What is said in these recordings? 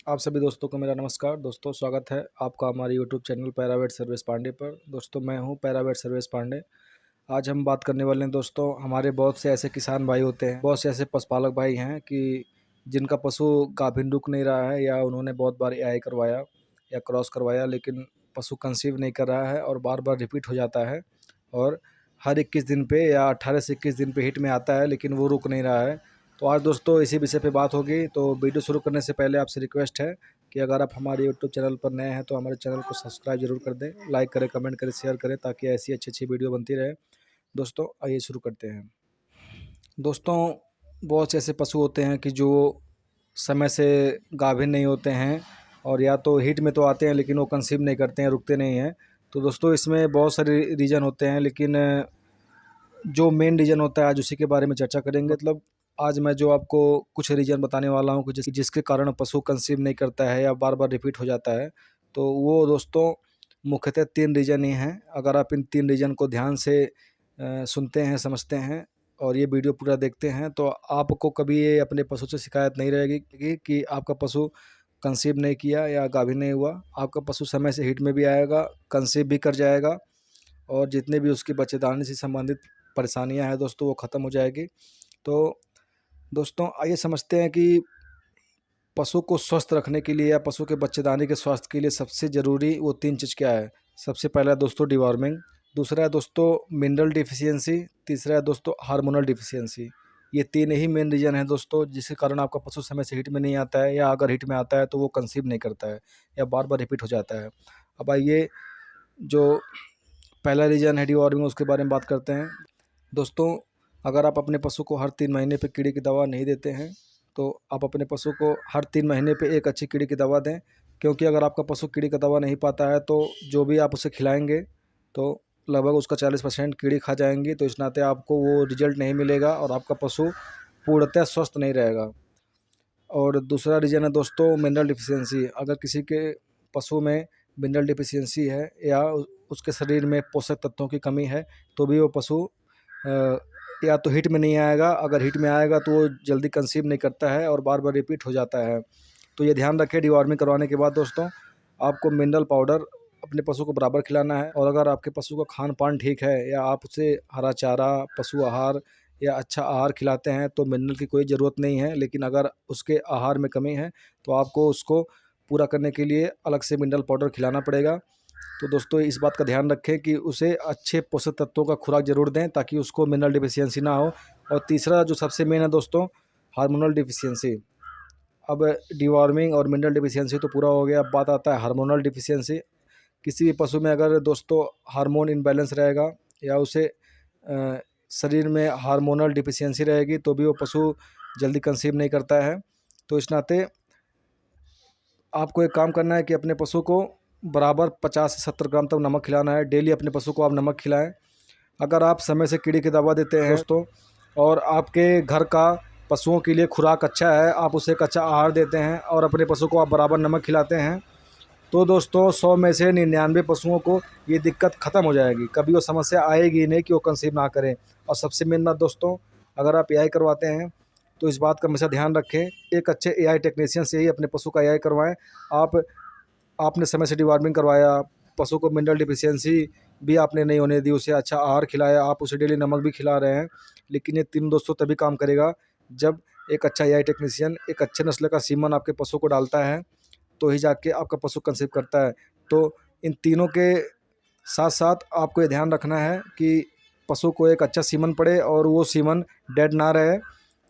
आप सभी दोस्तों को मेरा नमस्कार। दोस्तों, स्वागत है आपका हमारे यूट्यूब चैनल पैरावेट सर्विस पांडे पर। दोस्तों, मैं हूं पैरावेट सर्विस पांडे। आज हम बात करने वाले हैं दोस्तों, हमारे बहुत से ऐसे किसान भाई होते हैं, बहुत से ऐसे पशुपालक भाई हैं कि जिनका पशु गाभिन रुक नहीं रहा है, या उन्होंने बहुत बार एआई करवाया या क्रॉस करवाया, लेकिन पशु कंसीव नहीं कर रहा है और बार बार रिपीट हो जाता है और हर 21 दिन पे या 18 से 21 दिन पे हिट में आता है, लेकिन वो रुक नहीं रहा है। तो आज दोस्तों इसी विषय पे बात होगी। तो वीडियो शुरू करने से पहले आपसे रिक्वेस्ट है कि अगर आप हमारे यूट्यूब चैनल पर नए हैं तो हमारे चैनल को सब्सक्राइब जरूर कर दें, लाइक करें, कमेंट करें, शेयर करें, ताकि ऐसी अच्छी अच्छी वीडियो बनती रहे। दोस्तों, आइए शुरू करते हैं। दोस्तों, बहुत से ऐसे पशु होते हैं कि जो समय से गाभिन नहीं होते हैं, और या तो हीट में तो आते हैं लेकिन वो कंसीव नहीं करते हैं, रुकते नहीं हैं। तो दोस्तों, इसमें बहुत सारे रीज़न होते हैं, लेकिन जो मेन रीज़न होता है आज उसी के बारे में चर्चा करेंगे। मतलब आज मैं जो आपको कुछ रीज़न बताने वाला हूँ कि जिसके कारण पशु कंसीव नहीं करता है या बार बार रिपीट हो जाता है, तो वो दोस्तों मुख्यतः 3 रीज़न ही हैं। अगर आप इन 3 रीज़न को ध्यान से सुनते हैं, समझते हैं और ये वीडियो पूरा देखते हैं, तो आपको कभी ये अपने पशु से शिकायत नहीं रहेगी कि आपका पशु कंसीव नहीं किया या गाभिन नहीं हुआ। आपका पशु समय से हीट में भी आएगा, कंसीव भी कर जाएगा, और जितने भी उसकी बच्चेदानी से संबंधित परेशानियां हैं दोस्तों, वो ख़त्म हो जाएगी। तो दोस्तों, आइए समझते हैं कि पशु को स्वस्थ रखने के लिए या पशु के बच्चेदानी के स्वास्थ्य के लिए सबसे ज़रूरी वो 3 चीज़ क्या है। सबसे पहला है दोस्तों डिवॉर्मिंग, दूसरा है दोस्तों मिनरल डिफिशियंसी, तीसरा है दोस्तों हार्मोनल डिफिशियंसी। ये 3 ही मेन रीज़न हैं दोस्तों, जिसके कारण आपका पशु समय से हिट में नहीं आता है, या अगर हिट में आता है तो वो कंसीव नहीं करता है या बार बार रिपीट हो जाता है। अब आइए, जो पहला रीज़न है डिवॉर्मिंग, उसके बारे में बात करते हैं। दोस्तों, अगर आप अपने पशु को हर 3 महीने पे कीड़े की दवा नहीं देते हैं, तो आप अपने पशु को हर 3 महीने पे एक अच्छी कीड़े की दवा दें। क्योंकि अगर आपका पशु कीड़े की दवा नहीं पाता है, तो जो भी आप उसे खिलाएँगे, तो लगभग उसका 40% कीड़े खा जाएँगी। तो इस नाते आपको वो रिज़ल्ट नहीं मिलेगा और आपका पशु पूर्णतः स्वस्थ नहीं रहेगा। और दूसरा रीज़न है दोस्तों मिनरल डिफिशियंसी। अगर किसी के पशु में मिनरल डिफिशियंसी है या उसके शरीर में पोषक तत्वों की कमी है, तो भी वो पशु या तो हिट में नहीं आएगा। अगर हिट में आएगा तो वो जल्दी कंसीव नहीं करता है और बार बार रिपीट हो जाता है। तो ये ध्यान रखें, डिवॉर्मिंग करवाने के बाद दोस्तों आपको मिनरल पाउडर अपने पशु को बराबर खिलाना है। और अगर आपके पशु का खान पान ठीक है, या आप उसे हरा चारा, पशु आहार या अच्छा आहार खिलाते हैं, तो मिनरल की कोई ज़रूरत नहीं है। लेकिन अगर उसके आहार में कमी है, तो आपको उसको पूरा करने के लिए अलग से मिनरल पाउडर खिलाना पड़ेगा। तो दोस्तों, इस बात का ध्यान रखें कि उसे अच्छे पोषक तत्वों का खुराक ज़रूर दें, ताकि उसको मिनरल डिफिशियंसी ना हो। और तीसरा जो सबसे मेन है दोस्तों, हार्मोनल डिफिशियंसी। अब डिवॉर्मिंग और मिनरल डिफिशियंसी तो पूरा हो गया, अब बात आता है हार्मोनल डिफिशियंसी। किसी भी पशु में अगर दोस्तों हार्मोन इम्बैलेंस रहेगा, या उसे शरीर में हार्मोनल डिफिशियंसी रहेगी, तो भी वो पशु जल्दी कंसीव नहीं करता है। तो इस नाते आपको एक काम करना है कि अपने पशु को बराबर 50 से 70 ग्राम तक नमक खिलाना है। डेली अपने पशु को आप नमक खिलाएं। अगर आप समय से कीड़े की दवा देते हैं दोस्तों, और आपके घर का पशुओं के लिए खुराक अच्छा है, आप उसे एक अच्छा आहार देते हैं और अपने पशु को आप बराबर नमक खिलाते हैं, तो दोस्तों 100 में से 99 पशुओं को ये दिक्कत ख़त्म हो जाएगी। कभी वो समस्या आएगी ही नहीं कि वो कंसीव ना करें। और सबसे मेन बात दोस्तों, अगर आप एआई करवाते हैं तो इस बात का हमेशा ध्यान रखें, एक अच्छे एआई टेक्नीशियन से ही अपने पशु का एआई करवाएं। आपने समय से डिवॉर्मिंग करवाया, पशु को मिनरल डिफिशियंसी भी आपने नहीं होने दी, उसे अच्छा आहार खिलाया, आप उसे डेली नमक भी खिला रहे हैं। लेकिन ये तीनों दोस्तों तभी काम करेगा जब एक अच्छा एआई टेक्नीशियन एक अच्छे नस्ल का सीमन आपके पशु को डालता है, तो ही जाके आपका पशु कंसीव करता है। तो इन तीनों के साथ साथ आपको ये ध्यान रखना है कि पशु को एक अच्छा सीमन पड़े और वो सीमन डेड ना रहे।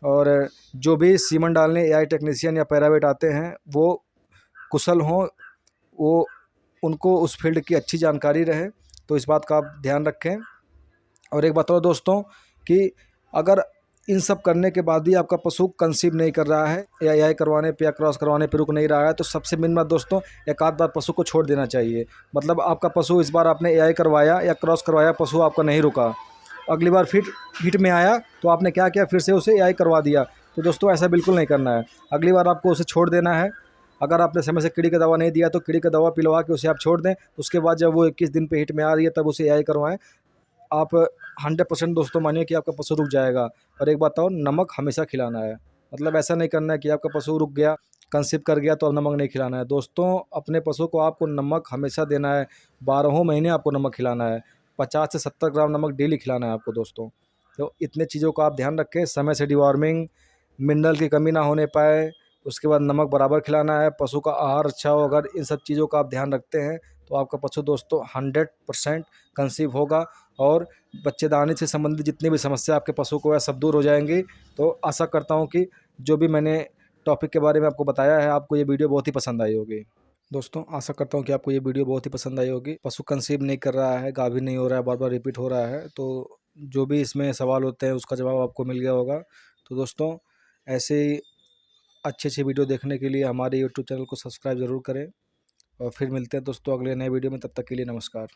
और जो भी सीमन डालने एआई टेक्नीशियन या पैरावेट आते हैं, वो कुशल हों, वो उनको उस फील्ड की अच्छी जानकारी रहे। तो इस बात का आप ध्यान रखें। और एक बात और दोस्तों, कि अगर इन सब करने के बाद भी आपका पशु कंसीव नहीं कर रहा है, या एआई करवाने पे या क्रॉस करवाने पे रुक नहीं रहा है, तो सबसे मेन बात दोस्तों, एक आध बार पशु को छोड़ देना चाहिए। मतलब आपका पशु इस बार आपने एआई करवाया या क्रॉस करवाया, पशु आपका नहीं रुका, अगली बार फिर हिट में आया, तो आपने क्या किया, फिर से उसे एआई करवा दिया। तो दोस्तों, ऐसा बिल्कुल नहीं करना है। अगली बार आपको उसे छोड़ देना है। अगर आपने समय से कीड़ी का दवा नहीं दिया, तो कीड़ी का दवा पिलवा के उसे आप छोड़ दें। उसके बाद जब वो 21 दिन पे हिट में आ रही है, तब उसे एआई करवाएं। आप 100% दोस्तों मानिए कि आपका पशु रुक जाएगा। और एक बात और, नमक हमेशा खिलाना है। मतलब ऐसा नहीं करना है कि आपका पशु रुक गया, कंसीव कर गया तो अब नमक नहीं खिलाना है। दोस्तों अपने पशु को आपको नमक हमेशा देना है, 12 महीने आपको नमक खिलाना है, 50 से 70 ग्राम नमक डेली खिलाना है आपको दोस्तों। तो इतने चीज़ों का आप ध्यान रखें, समय से डिवॉर्मिंग, मिनरल की कमी ना होने पाए, उसके बाद नमक बराबर खिलाना है, पशु का आहार अच्छा हो। अगर इन सब चीज़ों का आप ध्यान रखते हैं तो आपका पशु दोस्तों 100% कंसीव होगा और बच्चेदानी से संबंधित जितनी भी समस्या आपके पशु को है सब दूर हो जाएंगी। तो आशा करता हूँ कि जो भी मैंने टॉपिक के बारे में आपको बताया है, आपको ये वीडियो बहुत ही पसंद आई होगी। दोस्तों आशा करता हूँ कि आपको ये वीडियो बहुत ही पसंद आई होगी। पशु कंसीव नहीं कर रहा है, गाभिन नहीं हो रहा है, बार बार रिपीट हो रहा है, तो जो भी इसमें सवाल होते हैं उसका जवाब आपको मिल गया होगा। तो दोस्तों ऐसे ही अच्छी अच्छी वीडियो देखने के लिए हमारे यूट्यूब चैनल को सब्सक्राइब ज़रूर करें और फिर मिलते हैं दोस्तों अगले नए वीडियो में। तब तक के लिए नमस्कार।